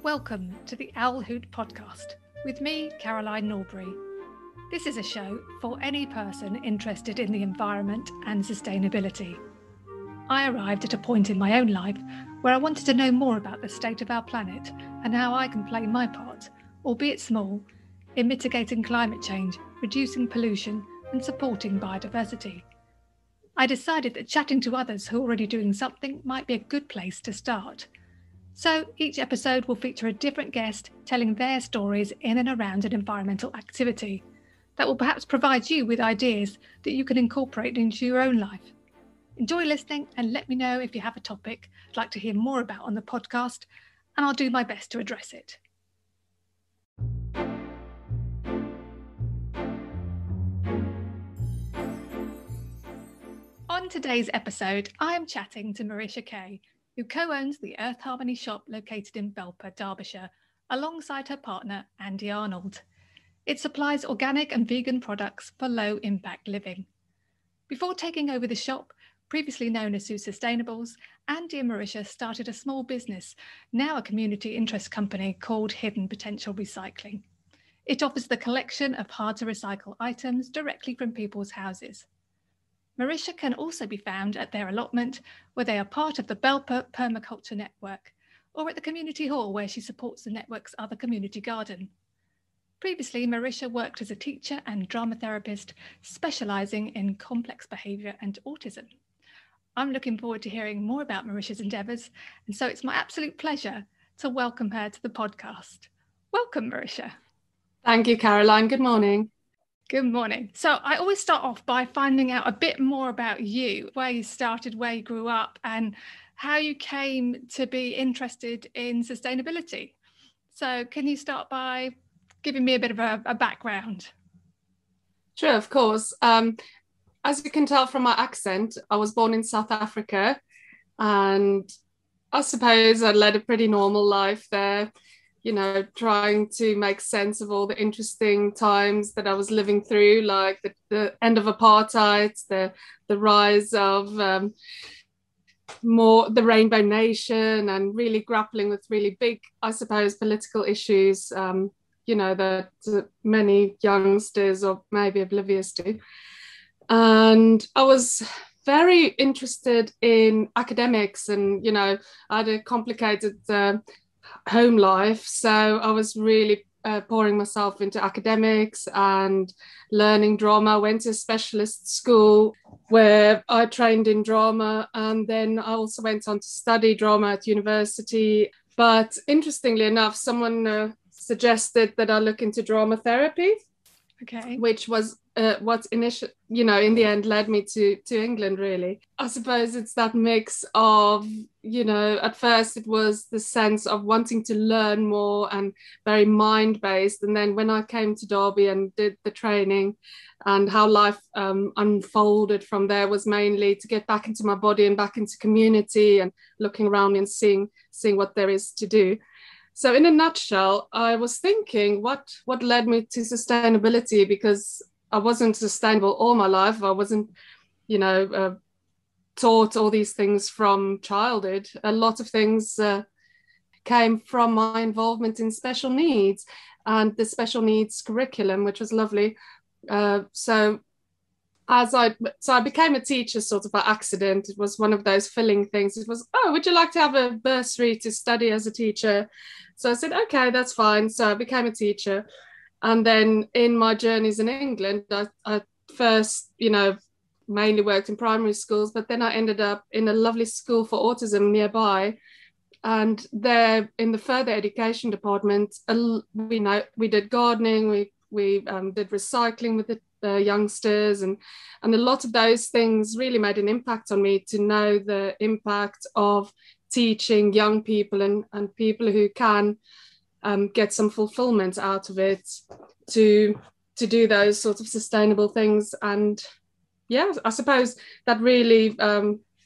Welcome to the Owl Hoot podcast with me, Caroline Norbury. This is a show for any person interested in the environment and sustainability. I arrived at a point in my own life where I wanted to know more about the state of our planet and how I can play my part, albeit small, in mitigating climate change, reducing pollution and supporting biodiversity. I decided that chatting to others who are already doing something might be a good place to start. So each episode will feature a different guest telling their stories in and around an environmental activity that will perhaps provide you with ideas that you can incorporate into your own life. Enjoy listening and let me know if you have a topic you'd like to hear more about on the podcast, and I'll do my best to address it. On today's episode, I am chatting to Marisha Kay, who co-owns the Earth Harmony shop located in Belper, Derbyshire, alongside her partner, Andy Arnold. It supplies organic and vegan products for low-impact living. Before taking over the shop, previously known as Sue Sustainables, Andy and Marisha started a small business, now a community interest company called Hidden Potential Recycling. It offers the collection of hard-to-recycle items directly from people's houses. Marisha can also be found at their allotment, where they are part of the Belper permaculture network, or at the community hall where she supports the network's other community garden. Previously, Marisha worked as a teacher and drama therapist, specialising in complex behaviour and autism. I'm looking forward to hearing more about Marisha's endeavours, and so it's my absolute pleasure to welcome her to the podcast. Welcome, Marisha. Thank you, Caroline. Good morning. Good morning. So I always start off by finding out a bit more about you, where you started, where you grew up, and how you came to be interested in sustainability. So can you start by giving me a bit of a background? Sure, of course. As you can tell from my accent, I was born in South Africa, and I suppose I led a pretty normal life there, trying to make sense of all the interesting times that I was living through, like the end of apartheid, the rise of the Rainbow Nation, and really grappling with really big, I suppose, political issues, that many youngsters are maybe oblivious to. And I was very interested in academics, and, I had a complicated home life, so I was really pouring myself into academics and learning drama. I went to a specialist school where I trained in drama, and then I also went on to study drama at university. But interestingly enough, someone suggested that I look into drama therapy, which was what initially, in the end led me to England, really. I suppose it's that mix of, at first it was the sense of wanting to learn more and very mind-based. And then when I came to Derby and did the training, and how life unfolded from there was mainly to get back into my body and back into community and looking around and seeing what there is to do. So in a nutshell, I was thinking what led me to sustainability, because I wasn't sustainable all my life. I wasn't, taught all these things from childhood. A lot of things came from my involvement in special needs and the special needs curriculum, which was lovely. So I became a teacher sort of by accident. It was one of those filling things. It was, would you like to have a bursary to study as a teacher? So I said, okay, that's fine. So I became a teacher. And then in my journeys in England, I first, mainly worked in primary schools, but then I ended up in a lovely school for autism nearby. And there in the further education department, we did gardening, we did recycling with the youngsters, and a lot of those things really made an impact on me, to know the impact of teaching young people and people who can get some fulfillment out of it, to do those sorts of sustainable things. And yeah, I suppose that really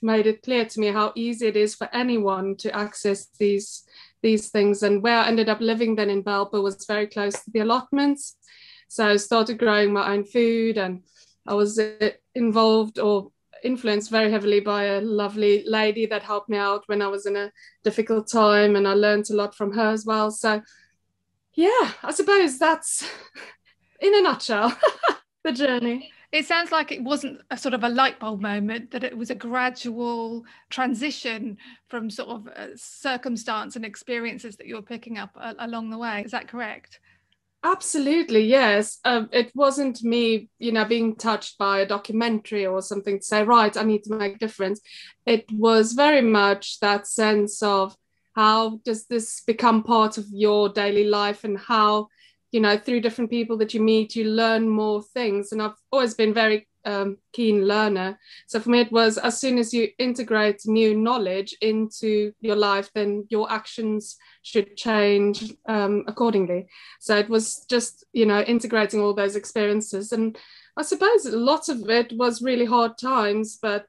made it clear to me how easy it is for anyone to access these things. And where I ended up living then in Belper was very close to the allotments. So I started growing my own food, and I was involved or influenced very heavily by a lovely lady that helped me out when I was in a difficult time, and I learned a lot from her as well. So yeah, I suppose that's in a nutshell the journey. It sounds like it wasn't a sort of a light bulb moment, that it was a gradual transition from sort of circumstance and experiences that you're picking up along the way. Is that correct? Absolutely, yes. It wasn't me, being touched by a documentary or something to say, right, I need to make a difference. It was very much that sense of how does this become part of your daily life, and how, through different people that you meet, you learn more things. And I've always been very keen learner. So for me, it was as soon as you integrate new knowledge into your life, then your actions should change accordingly. So it was just, integrating all those experiences. And I suppose a lot of it was really hard times, but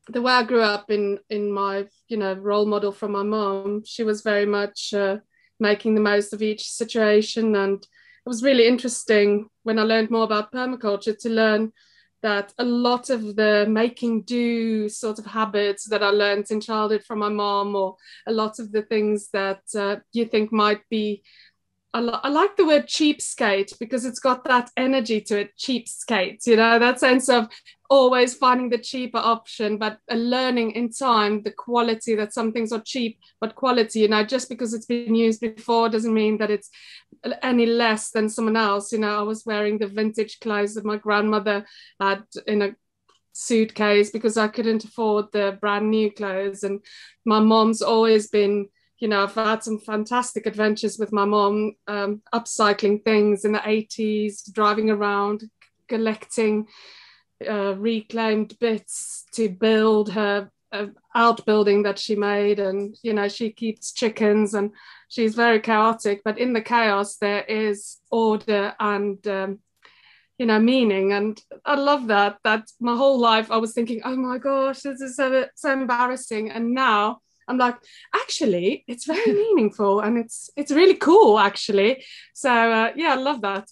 the way I grew up in my, role model from my mom, she was very much making the most of each situation. And it was really interesting when I learned more about permaculture to learn that a lot of the making do sort of habits that I learned in childhood from my mom, or a lot of the things that you think might be, I like the word cheapskate because it's got that energy to it, cheapskate, that sense of always finding the cheaper option, but learning in time the quality, that some things are cheap, but quality, just because it's been used before doesn't mean that it's any less than someone else. I was wearing the vintage clothes that my grandmother had in a suitcase because I couldn't afford the brand new clothes. And my mom's always been, I've had some fantastic adventures with my mom, upcycling things in the 80s, driving around, collecting reclaimed bits to build her outbuilding that she made. And, she keeps chickens, and she's very chaotic, but in the chaos, there is order and, meaning. And I love that my whole life I was thinking, oh my gosh, this is so embarrassing. And now I'm like, actually, it's very meaningful, and it's really cool, actually. So yeah, I love that.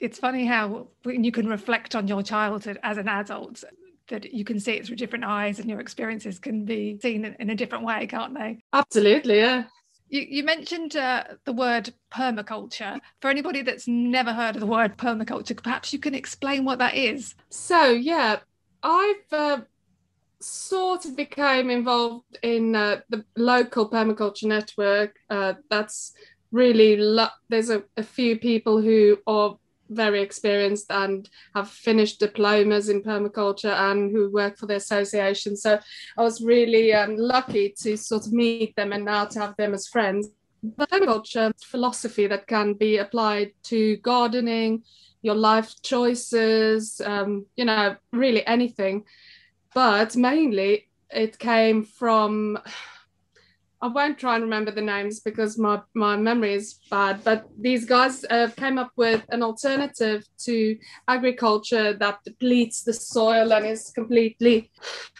It's funny how when you can reflect on your childhood as an adult, that you can see it through different eyes, and your experiences can be seen in a different way, can't they? Absolutely, yeah. You mentioned the word permaculture. For anybody that's never heard of the word permaculture, perhaps you can explain what that is. So yeah, I've sort of became involved in the local permaculture network. That's really there's a few people who are very experienced and have finished diplomas in permaculture and who work for the association. So I was really lucky to sort of meet them and now to have them as friends. Permaculture philosophy that can be applied to gardening, your life choices, really anything. But mainly it came from, I won't try and remember the names because my memory is bad, but these guys came up with an alternative to agriculture that depletes the soil and is completely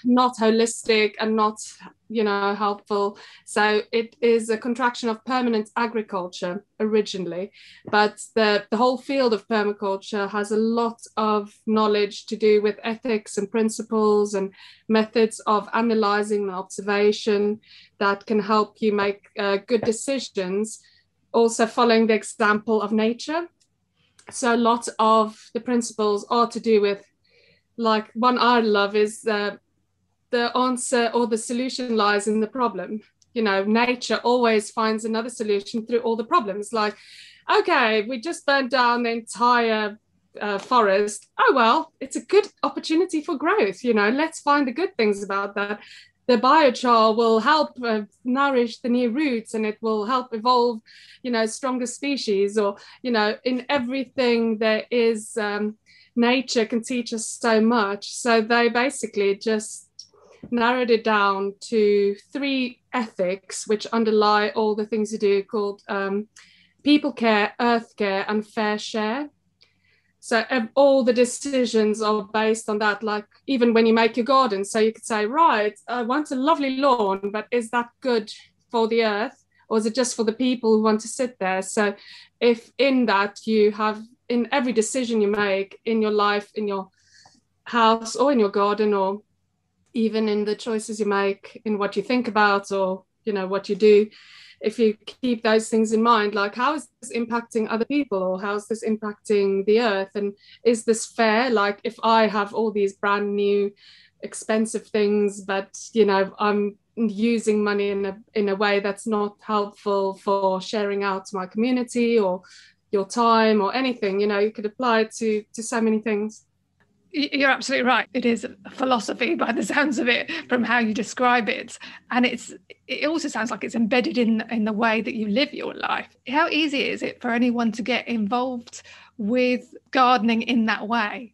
not holistic and not, helpful. So it is a contraction of permanent agriculture originally, but the whole field of permaculture has a lot of knowledge to do with ethics and principles and methods of analyzing and observation that can help you make good decisions, also following the example of nature. So a lot of the principles are to do with, like, one I love is the answer or the solution lies in the problem. Nature always finds another solution through all the problems. Like, okay, we just burnt down the entire forest. Oh, well, it's a good opportunity for growth. Let's find the good things about that. The biochar will help nourish the new roots, and it will help evolve, stronger species. Or, in everything there is, nature can teach us so much. So they basically just narrowed it down to 3 ethics which underlie all the things you do, called people care, earth care, and fair share. So all the decisions are based on that, like even when you make your garden. So you could say, right, I want a lovely lawn, but is that good for the earth, or is it just for the people who want to sit there? So if in that you have, in every decision you make in your life, in your house or in your garden, or even in the choices you make, in what you think about, or what you do, if you keep those things in mind, like how is this impacting other people, or how is this impacting the earth, and is this fair? Like if I have all these brand new expensive things, but I'm using money in a way that's not helpful for sharing out to my community, or your time, or anything, you could apply it to so many things. You're absolutely right. It is a philosophy by the sounds of it, from how you describe it. And it also sounds like it's embedded in the way that you live your life. How easy is it for anyone to get involved with gardening in that way?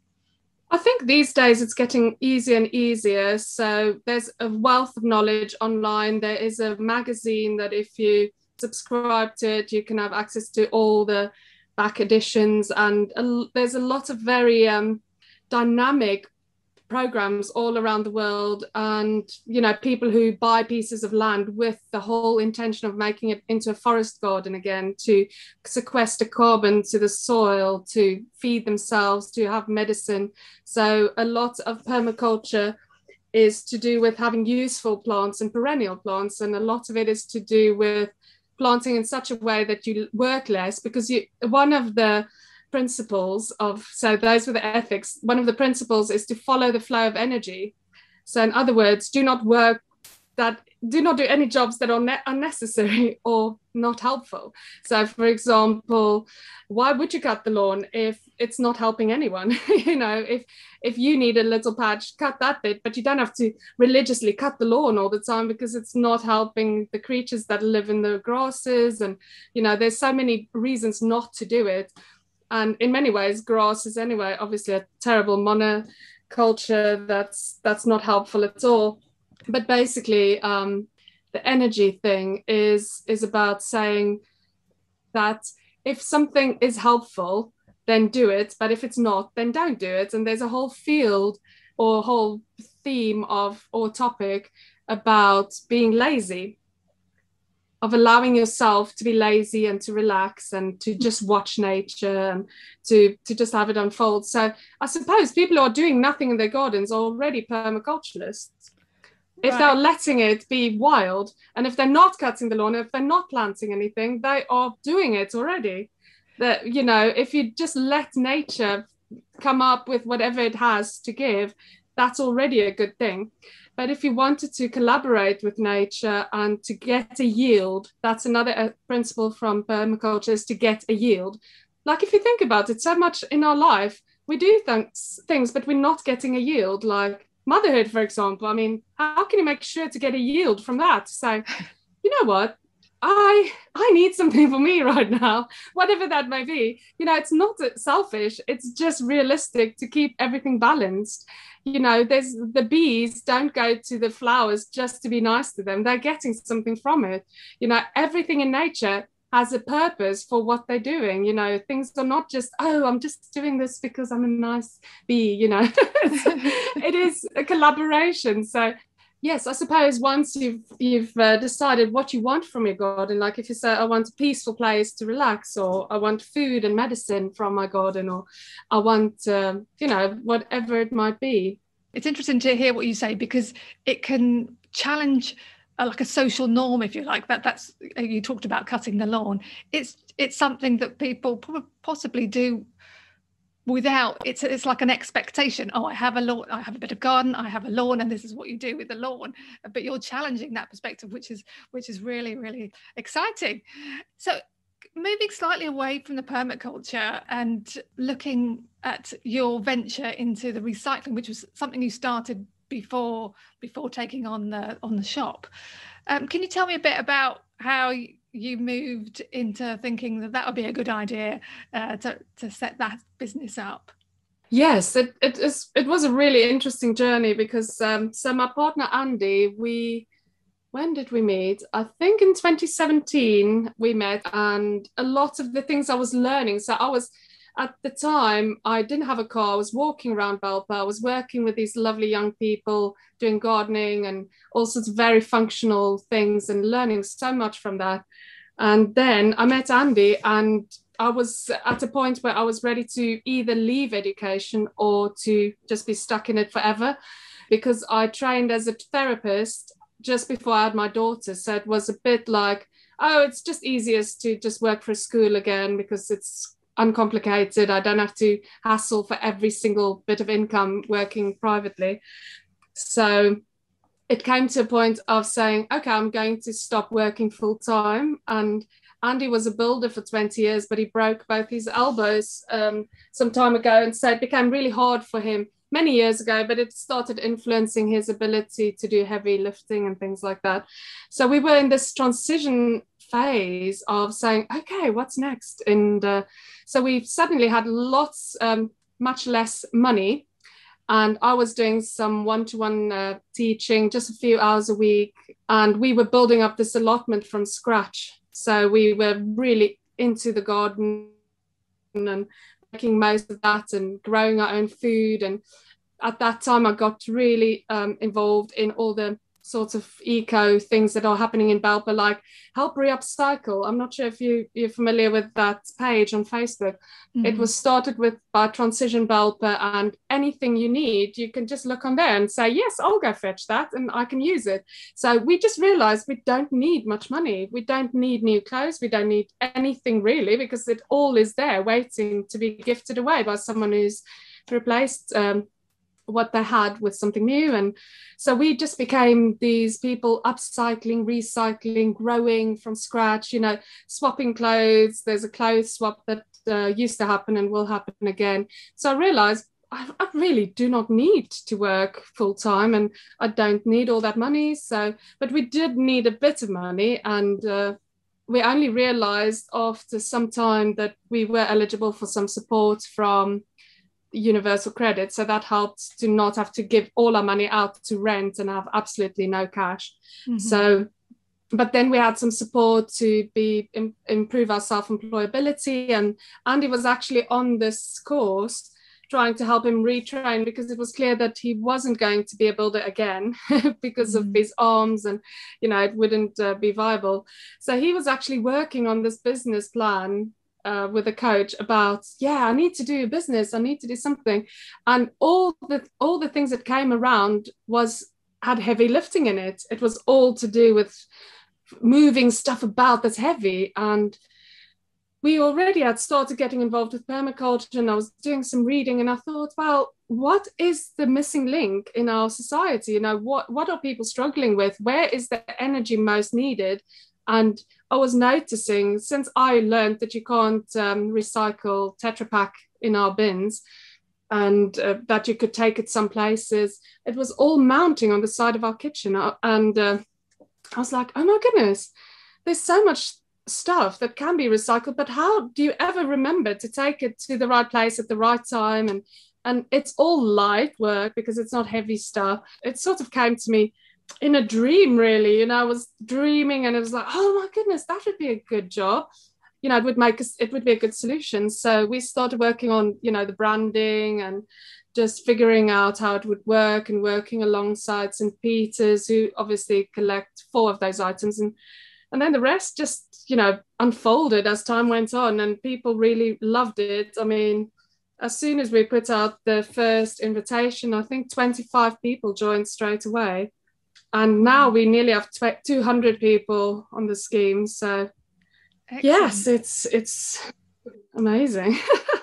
I think these days it's getting easier and easier. So there's a wealth of knowledge online. There is a magazine that if you subscribe to it, you can have access to all the back editions. And there's a lot of very dynamic programs all around the world, and people who buy pieces of land with the whole intention of making it into a forest garden again, to sequester carbon to the soil, to feed themselves, to have medicine. So a lot of permaculture is to do with having useful plants and perennial plants, and a lot of it is to do with planting in such a way that you work less, because one of the principles of, so those were the ethics, one of the principles is to follow the flow of energy. So in other words, do not do any jobs that are unnecessary or not helpful. So for example, why would you cut the lawn if it's not helping anyone? If you need a little patch, cut that bit, but you don't have to religiously cut the lawn all the time, because it's not helping the creatures that live in the grasses. And there's so many reasons not to do it. And in many ways, grass is anyway obviously a terrible monoculture that's not helpful at all. But basically, the energy thing is about saying that if something is helpful, then do it. But if it's not, then don't do it. And there's a whole field or whole theme or topic about being lazy, of allowing yourself to be lazy and to relax and to just watch nature and to just have it unfold. So I suppose people who are doing nothing in their gardens are already permaculturalists. Right. If they're letting it be wild, and if they're not cutting the lawn, if they're not planting anything, they are doing it already. That, if you just let nature come up with whatever it has to give, that's already a good thing. But if you wanted to collaborate with nature and to get a yield, that's another principle from permaculture, is to get a yield. Like if you think about it, so much in our life, we do things, but we're not getting a yield. Like motherhood, for example. I mean, how can you make sure to get a yield from that? So, you know what? I need something for me right now, whatever that may be. It's not selfish. It's just realistic to keep everything balanced. There's the bees don't go to the flowers just to be nice to them. They're getting something from it. Everything in nature has a purpose for what they're doing. Things are not just, oh, I'm just doing this because I'm a nice bee. It is a collaboration. So yes, I suppose once you've decided what you want from your garden, like if you say, I want a peaceful place to relax, or I want food and medicine from my garden, or I want, whatever it might be. It's interesting to hear what you say, because it can challenge like a social norm, if you like. That's you talked about cutting the lawn. It's something that people possibly do without, it's like an expectation. Oh, I have a lawn, I have a bit of garden, I have a lawn, and this is what you do with the lawn. But you're challenging that perspective, which is really, really exciting. So moving slightly away from the permaculture and looking at your venture into the recycling, which was something you started before taking on the shop. Can you tell me a bit about how you moved into thinking that would be a good idea to set that business up? Yes, it was a really interesting journey, because so my partner Andy, when did we meet? I think in 2017 we met, and a lot of the things I was learning. So at the time, I didn't have a car. I was walking around Belper. I was working with these lovely young people, doing gardening and all sorts of very functional things, and learning so much from that. And then I met Andy, and I was at a point where I was ready to either leave education or to just be stuck in it forever, because I trained as a therapist just before I had my daughter. So it was a bit like, oh, it's just easiest to just work for a school again because it's uncomplicated. I don't have to hassle for every single bit of income working privately. So it came to a point of saying, okay, I'm going to stop working full time. And Andy was a builder for 20 years, but he broke both his elbows some time ago. And so it became really hard for him many years ago, but it started influencing his ability to do heavy lifting and things like that. So we were in this transition phase of saying, okay, what's next? And so we suddenly had much less money. And I was doing some one-to-one teaching, just a few hours a week. And we were building up this allotment from scratch. So we were really into the garden and making most of that and growing our own food. And at that time, I got really involved in all the sorts of eco things that are happening in Belper, like Help Reupcycle. I'm not sure if you're familiar with that page on Facebook. Mm-hmm. It was started by Transition Belper, and anything you need, you can just look on there and say, yes, I'll go fetch that and I can use it. So we just realized we don't need much money. We don't need new clothes. We don't need anything really, because it all is there waiting to be gifted away by someone who's replaced what they had with something new. And so we just became these people upcycling, recycling, growing from scratch, swapping clothes. There's a clothes swap that used to happen and will happen again. So I realized I really do not need to work full time, and I don't need all that money. But we did need a bit of money, and we only realized after some time that we were eligible for some support from universal credit, so that helped to not have to give all our money out to rent and have absolutely no cash. Mm-hmm. So but then we had some support to improve our self-employability, and Andy was actually on this course trying to help him retrain, because it was clear that he wasn't going to be a builder again because of his arms, and it wouldn't be viable. So he was actually working on this business plan with a coach about, I need to do a business, I need to do something. And all the things that came around had heavy lifting in it. It was all to do with moving stuff about that's heavy. And we already had started getting involved with permaculture, and I was doing some reading, and I thought, well, what is the missing link in our society? What are people struggling with? Where is the energy most needed? And I was noticing, since I learned that you can't recycle Tetra Pak in our bins, and that you could take it some places, it was all mounting on the side of our kitchen. And I was like, oh my goodness, there's so much stuff that can be recycled, but how do you ever remember to take it to the right place at the right time? And it's all light work because it's not heavy stuff. It sort of came to me in a dream, really. I was dreaming, and it was like, oh my goodness, that would be a good job. It would be a good solution. So we started working on, the branding and just figuring out how it would work, and working alongside St. Peter's, who obviously collect 4 of those items. And then the rest just, unfolded as time went on, and people really loved it. I mean, as soon as we put out the first invitation, I think 25 people joined straight away. And now we nearly have 200 people on the scheme. So excellent. Yes, it's amazing.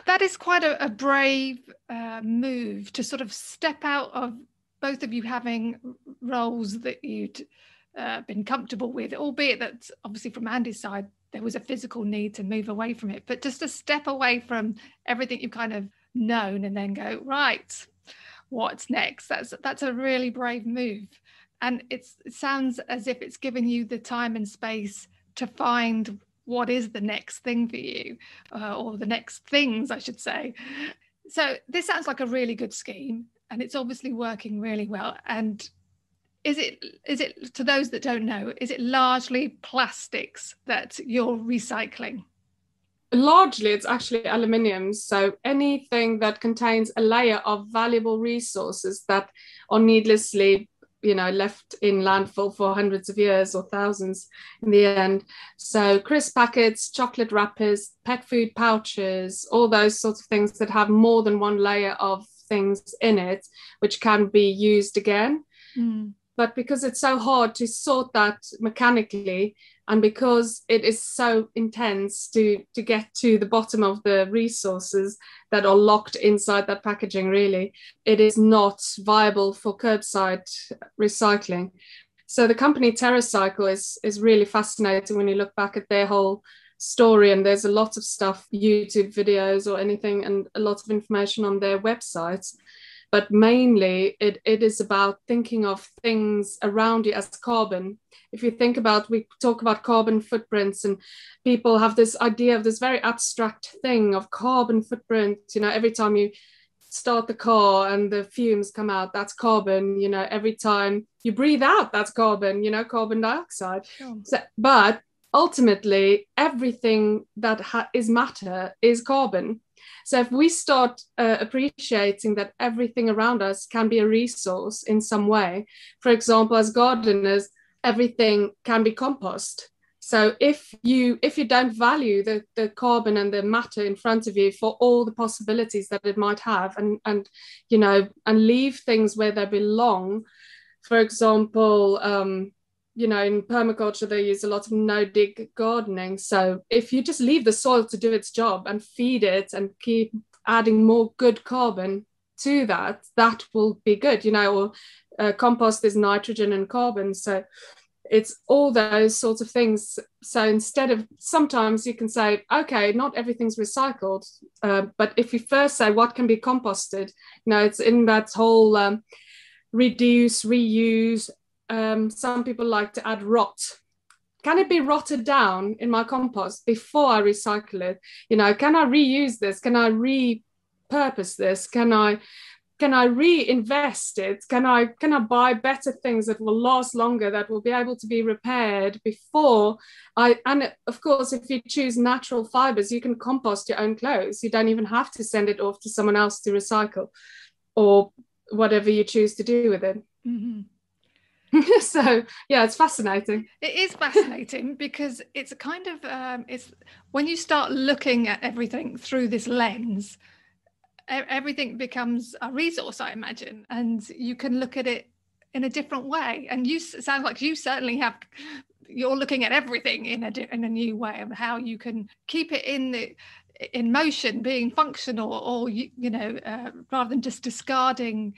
That is quite a brave move to sort of step out of both of you having roles that you'd been comfortable with, albeit that obviously from Andy's side, there was a physical need to move away from it. But just to step away from everything you've kind of known and then go, right, what's next? That's a really brave move. And it sounds as if it's given you the time and space to find what is the next thing for you, or the next things, I should say. So this sounds like a really good scheme, and it's obviously working really well. And is it, to those that don't know, is it largely plastics that you're recycling? Largely, it's actually aluminium. So anything that contains a layer of valuable resources that are needlessly left in landfill for hundreds of years or thousands in the end. So crisp packets, chocolate wrappers, pet food pouches, all those sorts of things that have more than one layer of things in it, which can be used again. But because it's so hard to sort that mechanically, and because it is so intense to get to the bottom of the resources that are locked inside that packaging, really, it is not viable for curbside recycling. So the company TerraCycle is really fascinating when you look back at their whole story, and there's a lot of stuff, YouTube videos or anything, and a lot of information on their websites. But mainly it is about thinking of things around you as carbon. If you think about, we talk about carbon footprints, and people have this idea of this very abstract thing of carbon footprint. Every time you start the car and the fumes come out, that's carbon. Every time you breathe out, that's carbon, carbon dioxide. Sure. But ultimately, everything that is matter is carbon. So if we start appreciating that everything around us can be a resource in some way, for example, as gardeners, everything can be compost. So if you don't value the carbon and the matter in front of you for all the possibilities that it might have, and leave things where they belong, for example, in permaculture, they use a lot of no-dig gardening. So if you just leave the soil to do its job and feed it and keep adding more good carbon to that, that will be good, or compost is nitrogen and carbon. So it's all those sorts of things. So instead of, sometimes you can say, okay, not everything's recycled, but if you first say what can be composted, it's in that whole reduce, reuse. Some people like to add rot. Can it be rotted down in my compost before I recycle it? Can I reuse this? Can I repurpose this? Can I reinvest it? Can I buy better things that will last longer, that will be able to be repaired before and of course, if you choose natural fibers, you can compost your own clothes. You don't even have to send it off to someone else to recycle, or whatever you choose to do with it. Mm-hmm. So yeah, it's fascinating. It is fascinating because it's a kind of it's when you start looking at everything through this lens, everything becomes a resource, I imagine, and you can look at it in a different way. And you sound like you certainly have. You're looking at everything in a new way of how you can keep it in motion, being functional, or rather than just discarding.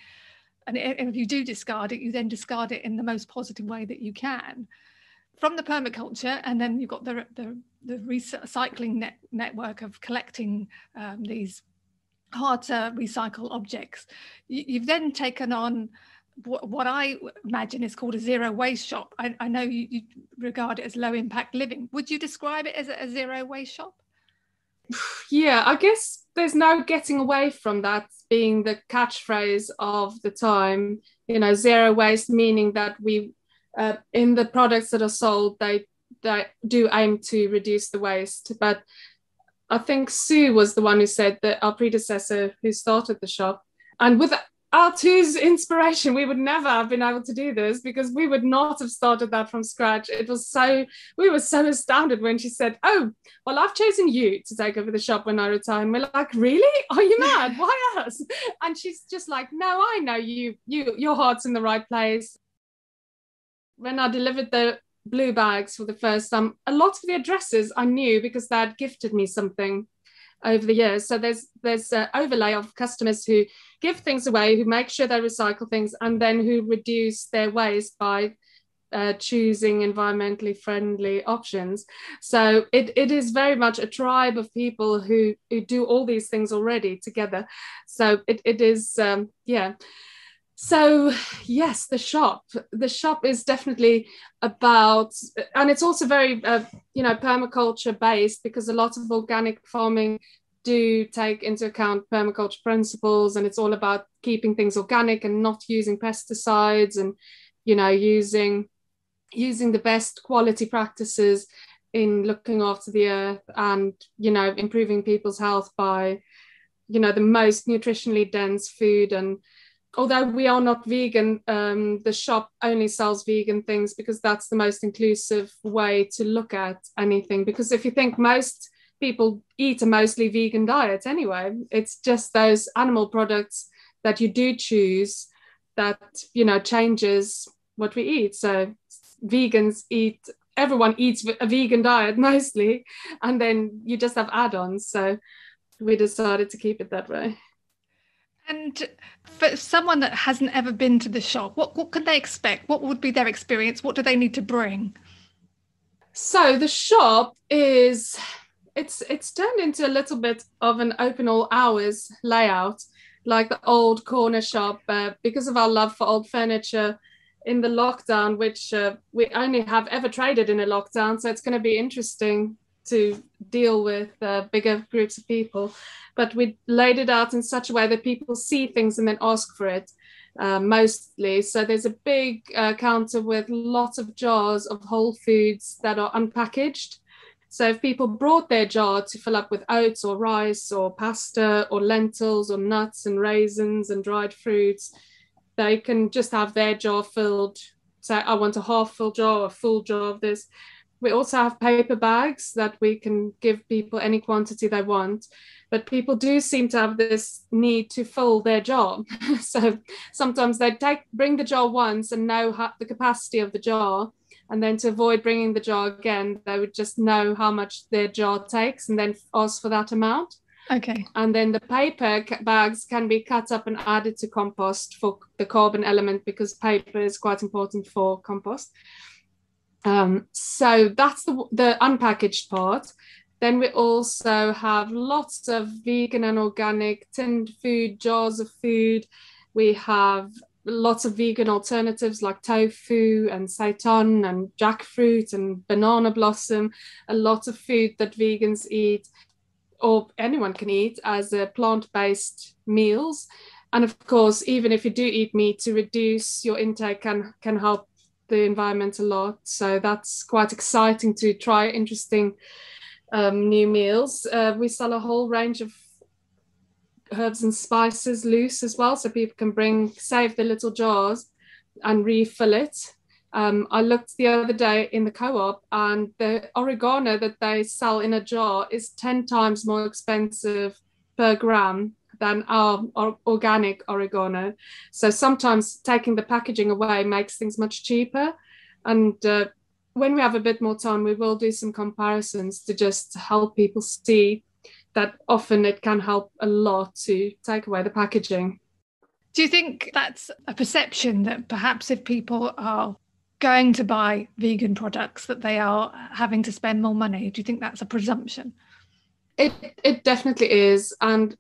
And if you do discard it, you then discard it in the most positive way that you can. From the permaculture, and then you've got the recycling network of collecting these hard to recycle objects. You've then taken on what I imagine is called a zero waste shop. I know you regard it as low impact living. Would you describe it as a zero waste shop? Yeah, I guess there's no getting away from that being the catchphrase of the time. Zero waste, meaning that we in the products that are sold, they do aim to reduce the waste. But I think Sue was the one who said that, our predecessor who started the shop, and with Sue's inspiration, we would never have been able to do this, because we would not have started that from scratch. We were so astounded when she said, oh, well, I've chosen you to take over the shop when I retire. And we're like, really? Are you mad? Why us? And she's just like, no, I know your heart's in the right place. When I delivered the blue bags for the first time, a lot of the addresses I knew because they had gifted me something over the years. So there's an overlay of customers who give things away, who make sure they recycle things, and then who reduce their waste by choosing environmentally friendly options. So it is very much a tribe of people who do all these things already together. So it is, yeah. So yes, the shop is definitely about, and it's also very permaculture based, because a lot of organic farming do take into account permaculture principles, and it's all about keeping things organic and not using pesticides, and using the best quality practices in looking after the earth, and improving people's health by the most nutritionally dense food, and although we are not vegan, the shop only sells vegan things because that's the most inclusive way to look at anything. Because if you think, most people eat a mostly vegan diet anyway, it's just those animal products that you do choose that, you know, changes what we eat. So vegans eat, everyone eats a vegan diet mostly, and then you just have add-ons. So we decided to keep it that way. And for someone that hasn't ever been to the shop, what can they expect? What would be their experience? What do they need to bring? So the shop is, it's turned into a little bit of an open all hours layout, like the old corner shop, because of our love for old furniture in the lockdown, which we only have ever traded in a lockdown. So it's going to be interesting to deal with bigger groups of people. But we laid it out in such a way that people see things and then ask for it, mostly. So there's a big counter with lots of jars of whole foods that are unpackaged. So if people brought their jar to fill up with oats or rice or pasta or lentils or nuts and raisins and dried fruits, they can just have their jar filled. Say, I want a half full jar or a full jar of this. We also have paper bags that we can give people any quantity they want. But people do seem to have this need to fill their jar. So sometimes they bring the jar once and know the capacity of the jar. And then to avoid bringing the jar again, they would just know how much their jar takes and then ask for that amount. Okay. And then the paper bags can be cut up and added to compost for the carbon element, because paper is quite important for compost. So that's the unpackaged part. Then we also have lots of vegan and organic tinned food, jars of food. We have lots of vegan alternatives like tofu and seitan and jackfruit and banana blossom, a lot of food that vegans eat or anyone can eat as a plant-based meals. And of course, even if you do eat meat, to reduce your intake can help the environment a lot. So that's quite exciting to try interesting new meals. We sell a whole range of herbs and spices loose as well, so people can save the little jars and refill it. I looked the other day in the co-op, and the oregano that they sell in a jar is 10 times more expensive per gram than our organic oregano. So sometimes taking the packaging away makes things much cheaper. And when we have a bit more time, we will do some comparisons to just help people see that often it can help a lot to take away the packaging. Do you think that's a perception that perhaps if people are going to buy vegan products that they are having to spend more money? Do you think that's a presumption? It definitely is. And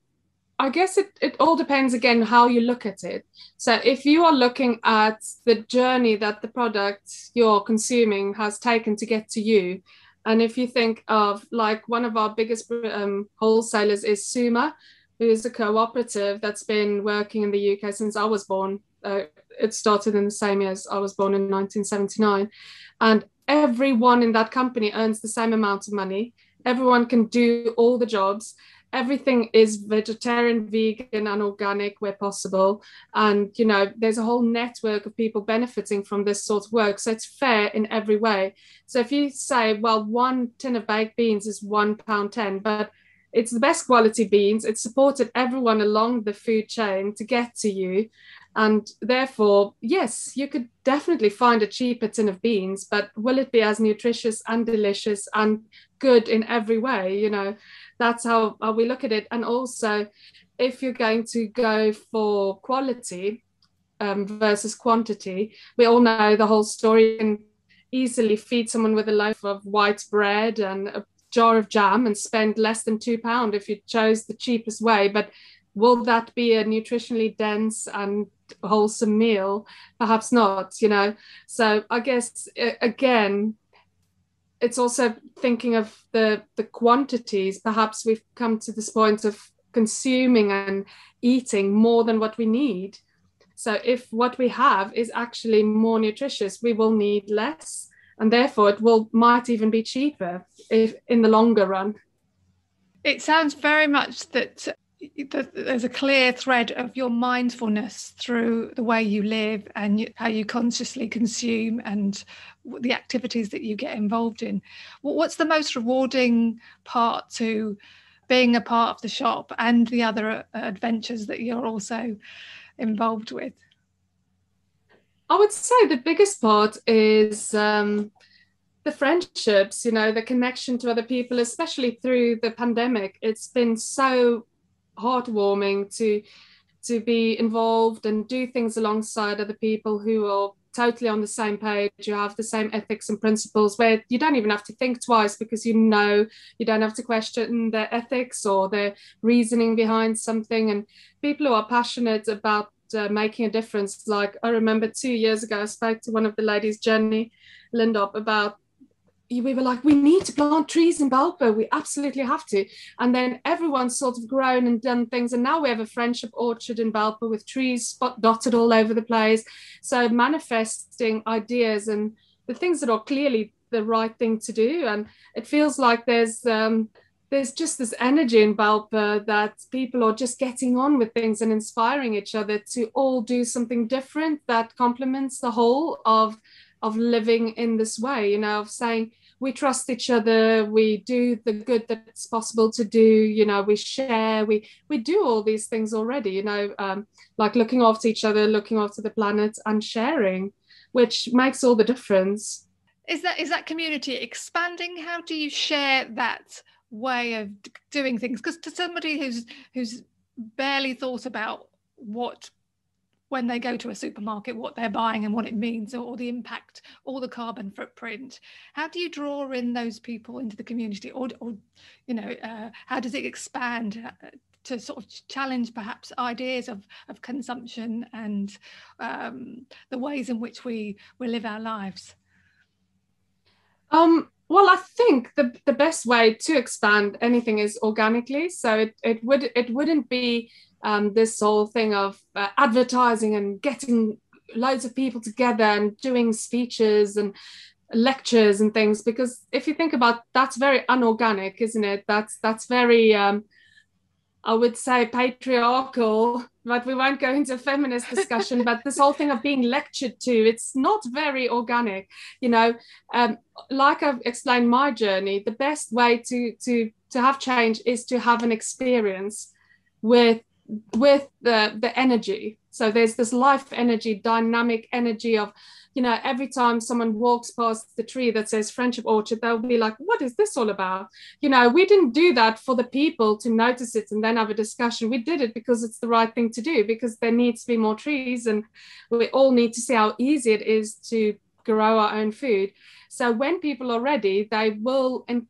I guess it all depends again how you look at it. So if you are looking at the journey that the product you're consuming has taken to get to you, and if you think of, like, one of our biggest wholesalers is Suma, who is a cooperative that's been working in the UK since I was born. It started in the same year as I was born in 1979. And everyone in that company earns the same amount of money. Everyone can do all the jobs. Everything is vegetarian, vegan, and organic where possible. And, you know, there's a whole network of people benefiting from this sort of work. So it's fair in every way. So if you say, well, one tin of baked beans is £1.10, but it's the best quality beans, it supported everyone along the food chain to get to you. And therefore, yes, you could definitely find a cheaper tin of beans, but will it be as nutritious and delicious and good in every way? You know, that's how we look at it. And also, if you're going to go for quality versus quantity, we all know the whole story. You can easily feed someone with a loaf of white bread and a jar of jam and spend less than £2 if you chose the cheapest way. But will that be a nutritionally dense and wholesome meal? Perhaps not, you know. So I guess, again, it's also thinking of the quantities. Perhaps we've come to this point of consuming and eating more than what we need. So if what we have is actually more nutritious, we will need less, and therefore it might even be cheaper if in the longer run. It sounds very much that there's a clear thread of your mindfulness through the way you live and how you consciously consume and the activities that you get involved in. What's the most rewarding part to being a part of the shop and the other adventures that you're also involved with? I would say the biggest part is the friendships, the connection to other people, especially through the pandemic. It's been so heartwarming to be involved and do things alongside other people who are totally on the same page. You have the same ethics and principles where you don't even have to think twice, because you don't have to question their ethics or their reasoning behind something. And people who are passionate about making a difference. Like, I remember 2 years ago, I spoke to one of the ladies, Jenny Lindop, about, we were like, we need to plant trees in Belper, we absolutely have to. And then everyone's sort of grown and done things, and now we have a friendship orchard in Belper with trees dotted all over the place. So manifesting ideas and the things that are clearly the right thing to do. And it feels like there's just this energy in Belper that people are just getting on with things and inspiring each other to all do something different that complements the whole of living in this way, of saying we trust each other, we do the good that's possible to do, we share, we do all these things already, like looking after each other, looking after the planet and sharing, which makes all the difference. Is that community expanding? How do you share that way of doing things? Because to somebody who's barely thought about when they go to a supermarket, what they're buying and what it means, or the impact, or the carbon footprint, how do you draw in those people into the community, or how does it expand to sort of challenge perhaps ideas of consumption and the ways in which we live our lives? Well, I think the best way to expand anything is organically. So it wouldn't be this whole thing of advertising and getting loads of people together and doing speeches and lectures and things, because if you think about, that's very unorganic, isn't it? That's very I would say patriarchal, but we won't go into a feminist discussion. But this whole thing of being lectured to, it's not very organic, like I've explained my journey, the best way to have change is to have an experience with the energy. So there's this life energy, dynamic energy of, every time someone walks past the tree that says Friendship Orchard, they'll be like, what is this all about? We didn't do that for the people to notice it and then have a discussion. We did it because it's the right thing to do, because there needs to be more trees, and we all need to see how easy it is to grow our own food. So when people are ready, they will, and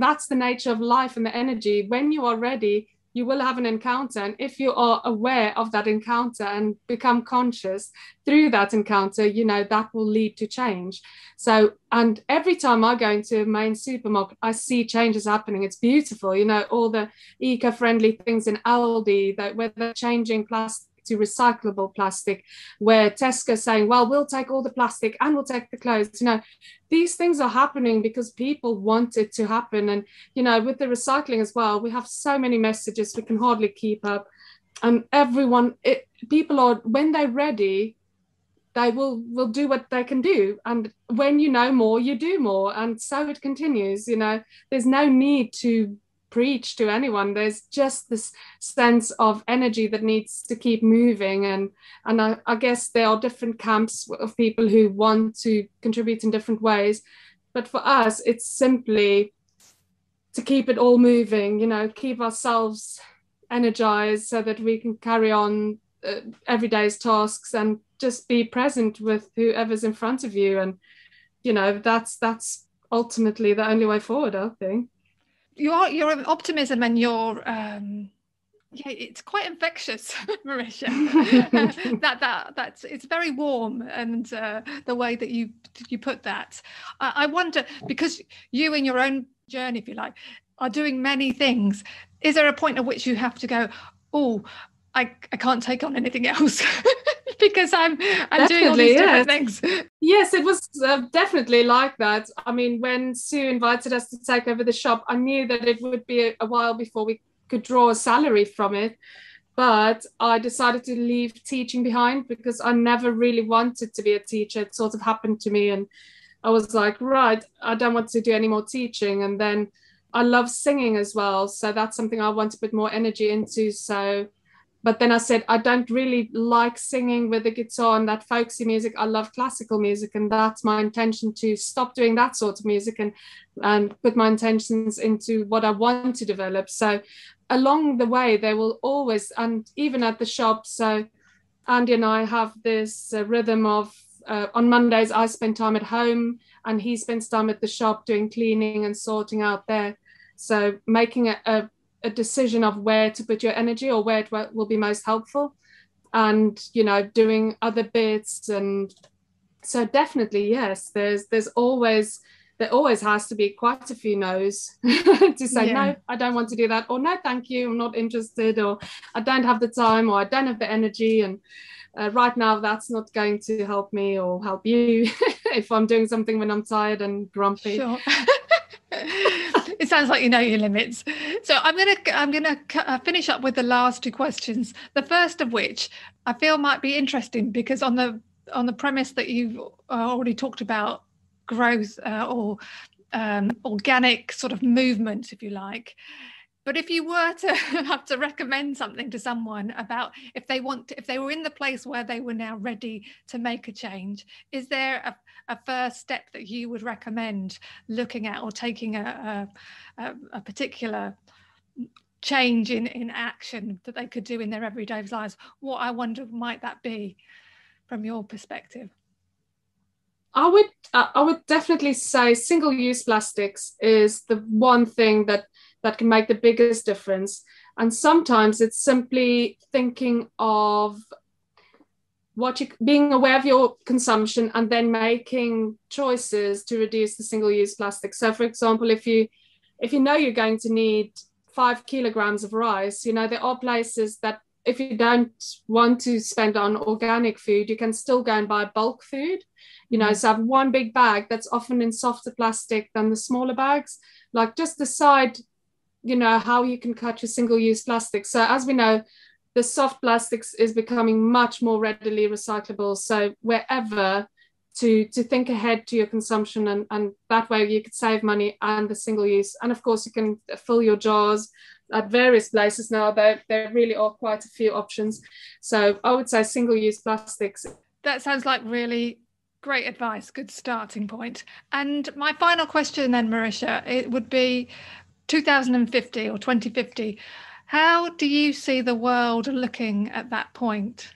that's the nature of life and the energy. When you are ready, you will have an encounter. And if you are aware of that encounter and become conscious through that encounter, that will lead to change. So, and every time I go into a main supermarket, I see changes happening. It's beautiful, all the eco-friendly things in Aldi, where they're changing plastic to recyclable plastic, where Tesco's saying, well, we'll take all the plastic and we'll take the clothes. These things are happening because people want it to happen. And, with the recycling as well, we have so many messages, we can hardly keep up. And people are, when they're ready, they will do what they can do. And when you know more, you do more. And so it continues, there's no need to preach to anyone. There's just this sense of energy that needs to keep moving, and I guess there are different camps of people who want to contribute in different ways, but for us it's simply to keep it all moving, keep ourselves energized so that we can carry on everyday's tasks and just be present with whoever's in front of you. And that's ultimately the only way forward, I think. Your optimism and your it's quite infectious, Marisha. That's it's very warm, and the way that you put that, I wonder, because you in your own journey, if you like, are doing many things, is there a point at which you have to go, oh, I can't take on anything else because I'm doing all these different things? Yes, it was definitely like that. I mean, when Sue invited us to take over the shop, I knew that it would be a while before we could draw a salary from it. But I decided to leave teaching behind because I never really wanted to be a teacher. It sort of happened to me, and I was like, right, I don't want to do any more teaching. And then I love singing as well. So that's something I want to put more energy into. So, but then I said, I don't really like singing with the guitar and that folksy music. I love classical music. And that's my intention, to stop doing that sort of music and put my intentions into what I want to develop. So along the way, there will always, and even at the shop, so Andy and I have this rhythm of on Mondays, I spend time at home and he spends time at the shop doing cleaning and sorting out there. So making a decision of where to put your energy or where it will be most helpful, and, you know, doing other bits. And so definitely, yes, there always has to be quite a few no's to say, no, I don't want to do that, or no, thank you, I'm not interested, or I don't have the time, or I don't have the energy. And right now, that's not going to help me or help you if I'm doing something when I'm tired and grumpy. Sure. It sounds like you know your limits. So I'm gonna finish up with the last two questions. The first of which I feel might be interesting, because on the premise that you've already talked about growth or organic sort of movement, if you like. But if you were to have to recommend something to someone about if they were in the place where they were now ready to make a change, is there a first step that you would recommend looking at, or taking a particular change in action that they could do in their everyday lives? What, I wonder, might that be from your perspective? I would definitely say single-use plastics is the one thing that can make the biggest difference. And sometimes it's simply thinking of being aware of your consumption and then making choices to reduce the single-use plastic. So, for example, if you know you're going to need 5 kilograms of rice, you know, there are places that if you don't want to spend on organic food, you can still go and buy bulk food. You know, so have one big bag that's often in softer plastic than the smaller bags. Like, just decide, you know, how you can cut your single-use plastic. So as we know, the soft plastics is becoming much more readily recyclable. So wherever to think ahead to your consumption, and that way you could save money and the single use. And of course you can fill your jars at various places now. There really are quite a few options. So I would say single-use plastics. That sounds like really great advice, good starting point. And my final question then, Marisha, it would be 2050 or 2050. How do you see the world looking at that point?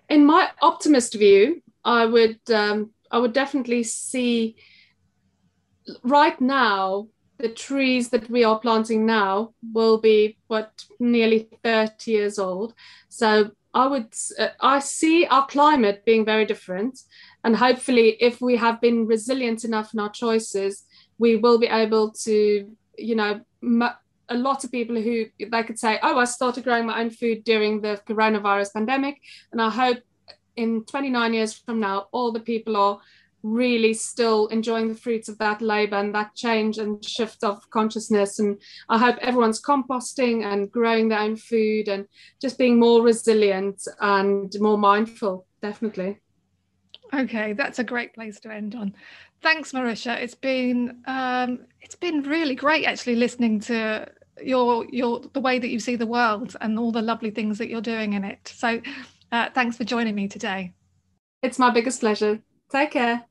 In my optimist view, I would definitely see, right now, the trees that we are planting now will be nearly 30 years old. So I see our climate being very different, and hopefully if we have been resilient enough in our choices, we will be able to, you know, a lot of people who they could say, oh, I started growing my own food during the coronavirus pandemic, and I hope in 29 years from now all the people are really still enjoying the fruits of that labor and that change and shift of consciousness. And I hope everyone's composting and growing their own food and just being more resilient and more mindful, definitely. Okay, that's a great place to end on. Thanks, Marisha. It's been really great actually listening to the way that you see the world and all the lovely things that you're doing in it. So thanks for joining me today. It's my biggest pleasure. Take care.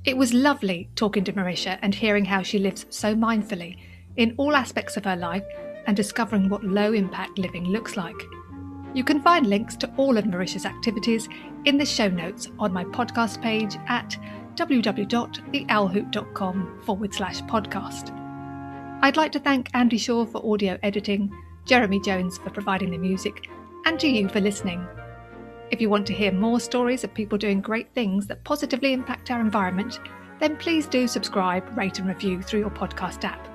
It was lovely talking to Marisha and hearing how she lives so mindfully in all aspects of her life and discovering what low impact living looks like. You can find links to all of Marisha's activities in the show notes on my podcast page at www.theowlhoot.com/podcast. I'd like to thank Andy Shaw for audio editing, Jeremy Jones for providing the music, and to you for listening. If you want to hear more stories of people doing great things that positively impact our environment, then please do subscribe, rate and review through your podcast app.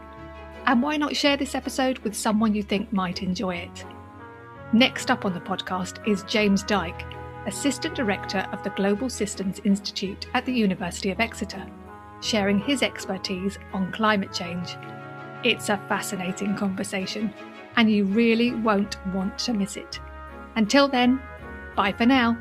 And why not share this episode with someone you think might enjoy it? Next up on the podcast is James Dyke, Assistant Director of the Global Systems Institute at the University of Exeter. sharing his expertise on climate change. It's a fascinating conversation, and you really won't want to miss it. Until then, bye for now.